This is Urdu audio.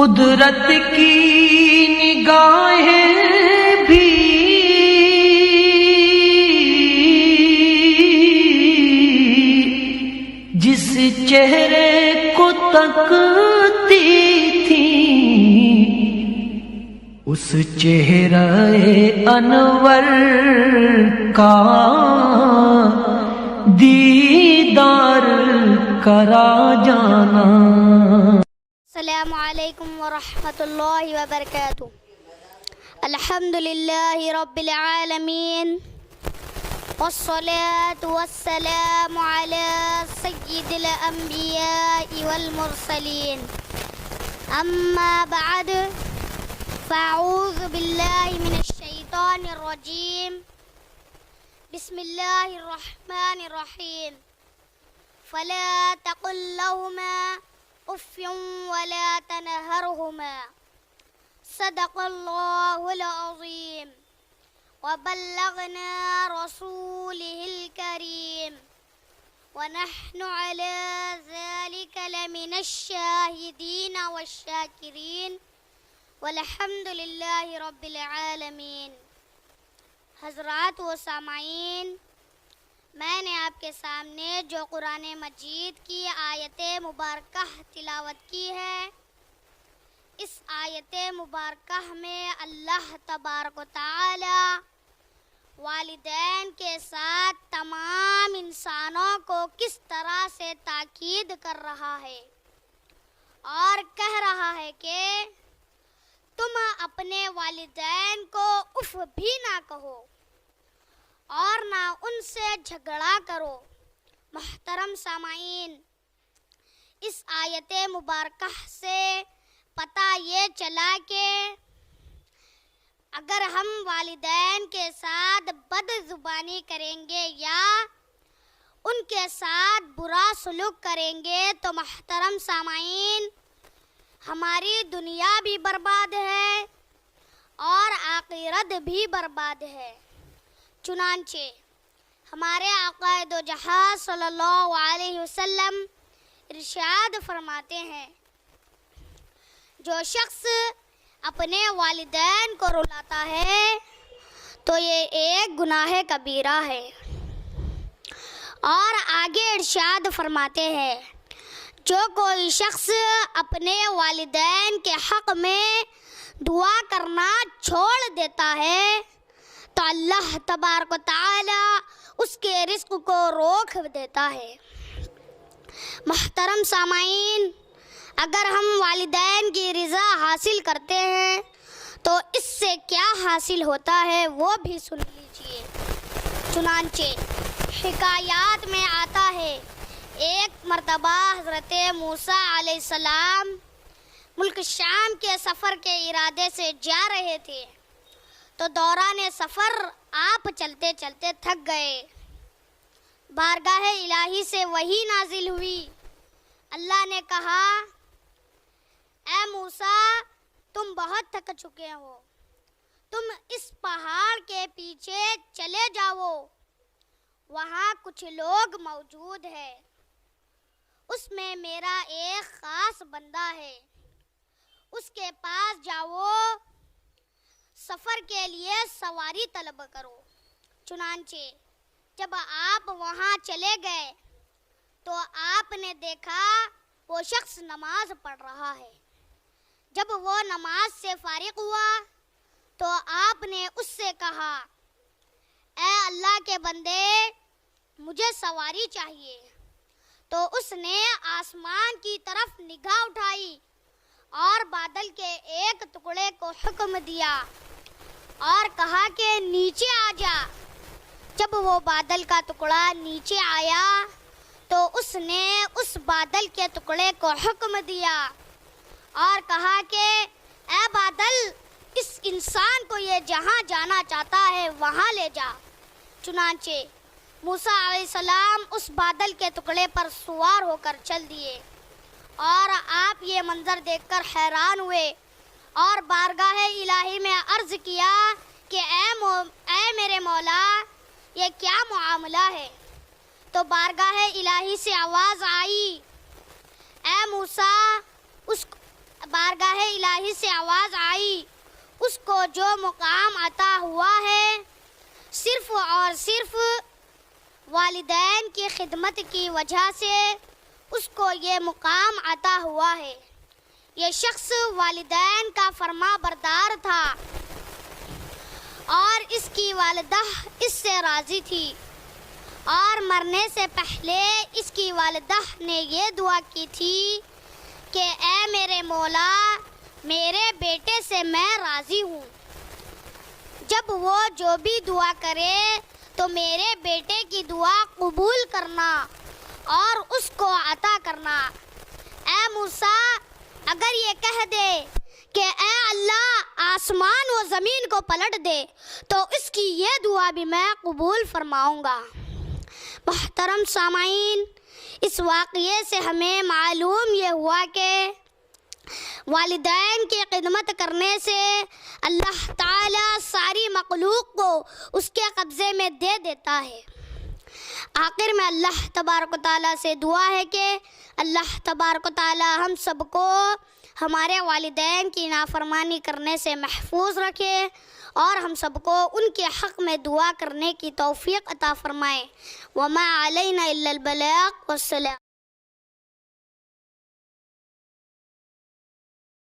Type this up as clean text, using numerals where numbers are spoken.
قدرت کی نگاہیں بھی جس چہرے کو تکتی تھیں اس چہرہ انور کا دیدار کرا جانا۔ السلام علیکم ورحمۃ اللہ وبرکاتہ۔ الحمد للہ رب العالمین والصلاة والسلام على سید الانبیاء والمرسلین، اما بعد فاعوذ باللہ من الشیطان الرجیم، بسم اللہ الرحمن الرحیم۔ فلا تقل لهما اف ولا تنهرهما، صدق اللہ العظیم وبلغنا رسوله الكریم ونحن على ذلك لمن الشاہدین والشاکرین والحمد للہ رب العالمین۔ حضرات و سامعین، میں نے آپ کے سامنے جو قرآن مجید کی آیت مبارکہ تلاوت کی ہے، اس آیت مبارکہ میں اللہ تبارک و تعالی والدین کے ساتھ تمام انسانوں کو کس طرح سے تاکید کر رہا ہے اور کہہ رہا ہے کہ تم اپنے والدین کو اف بھی نہ کہو اور نہ ان سے جھگڑا کرو۔ محترم سامعین، اس آیت مبارکہ سے پتہ یہ چلا کہ اگر ہم والدین کے ساتھ بد زبانی کریں گے یا ان کے ساتھ برا سلوک کریں گے تو محترم سامعین، ہماری دنیا بھی برباد ہے اور آخرت بھی برباد ہے۔ چنانچہ ہمارے آقا دو جہاں صلی اللہ علیہ وسلم ارشاد فرماتے ہیں، جو شخص اپنے والدین کو رلاتا ہے تو یہ ایک گناہ کبیرہ ہے۔ اور آگے ارشاد فرماتے ہیں، جو کوئی شخص اپنے والدین کے حق میں دعا کرنا چھوڑ دیتا ہے تو اللہ تبارک و تعالی اس کے رزق کو روک دیتا ہے۔ محترم سامعین، اگر ہم والدین کی رضا حاصل کرتے ہیں تو اس سے کیا حاصل ہوتا ہے وہ بھی سن لیجئے۔ چنانچہ حکایات میں آتا ہے، ایک مرتبہ حضرت موسیٰ علیہ السلام ملک شام کے سفر کے ارادے سے جا رہے تھے تو دوران سفر آپ چلتے چلتے تھک گئے۔ بارگاہ الہی سے وحی نازل ہوئی۔ اللہ نے کہا، اے موسیٰ، تم بہت تھک چکے ہو، تم اس پہاڑ کے پیچھے چلے جاؤ، وہاں کچھ لوگ موجود ہیں، اس میں میرا ایک خاص بندہ ہے، اس کے پاس جاؤ، سفر کے لیے سواری طلب کرو۔ چنانچہ جب آپ وہاں چلے گئے تو آپ نے دیکھا وہ شخص نماز پڑھ رہا ہے۔ جب وہ نماز سے فارغ ہوا تو آپ نے اس سے کہا، اے اللہ کے بندے، مجھے سواری چاہیے۔ تو اس نے آسمان کی طرف نگاہ اٹھائی اور بادل کے ایک ٹکڑے کو حکم دیا اور کہا کہ نیچے آ جا۔ جب وہ بادل کا ٹکڑا نیچے آیا تو اس نے اس بادل کے ٹکڑے کو حکم دیا اور کہا کہ اے بادل، اس انسان کو یہ جہاں جانا چاہتا ہے وہاں لے جا۔ چنانچہ موسیٰ علیہ السلام اس بادل کے ٹکڑے پر سوار ہو کر چل دیے اور آپ یہ منظر دیکھ کر حیران ہوئے اور بارگاہ الہی میں عرض کیا کہ اے میرے مولا، یہ کیا معاملہ ہے؟ تو بارگاہ الہی سے آواز آئی، اے موسیٰ، بارگاہ الہی سے آواز آئی، اس کو جو مقام عطا ہوا ہے صرف اور صرف والدین کی خدمت کی وجہ سے اس کو یہ مقام عطا ہوا ہے۔ یہ شخص والدین کا فرما بردار تھا اور اس کی والدہ اس سے راضی تھی، اور مرنے سے پہلے اس کی والدہ نے یہ دعا کی تھی کہ اے میرے مولا، میرے بیٹے سے میں راضی ہوں، جب وہ جو بھی دعا کرے تو میرے بیٹے کی دعا قبول کرنا اور اس کو عطا کرنا۔ اے موسیٰ، اگر یہ کہہ دے کہ اے اللہ آسمان و زمین کو پلٹ دے تو اس کی یہ دعا بھی میں قبول فرماؤں گا۔ محترم سامعین، اس واقعے سے ہمیں معلوم یہ ہوا کہ والدین کی خدمت کرنے سے اللہ تعالیٰ ساری مخلوق کو اس کے قبضے میں دے دیتا ہے۔ آخر میں اللہ تبارک و تعالیٰ سے دعا ہے کہ اللہ تبارک و تعالیٰ ہم سب کو ہمارے والدین کی نافرمانی کرنے سے محفوظ رکھے اور ہم سب کو ان کے حق میں دعا کرنے کی توفیق عطا فرمائے۔ وما علینا الا البلاغ والسلام۔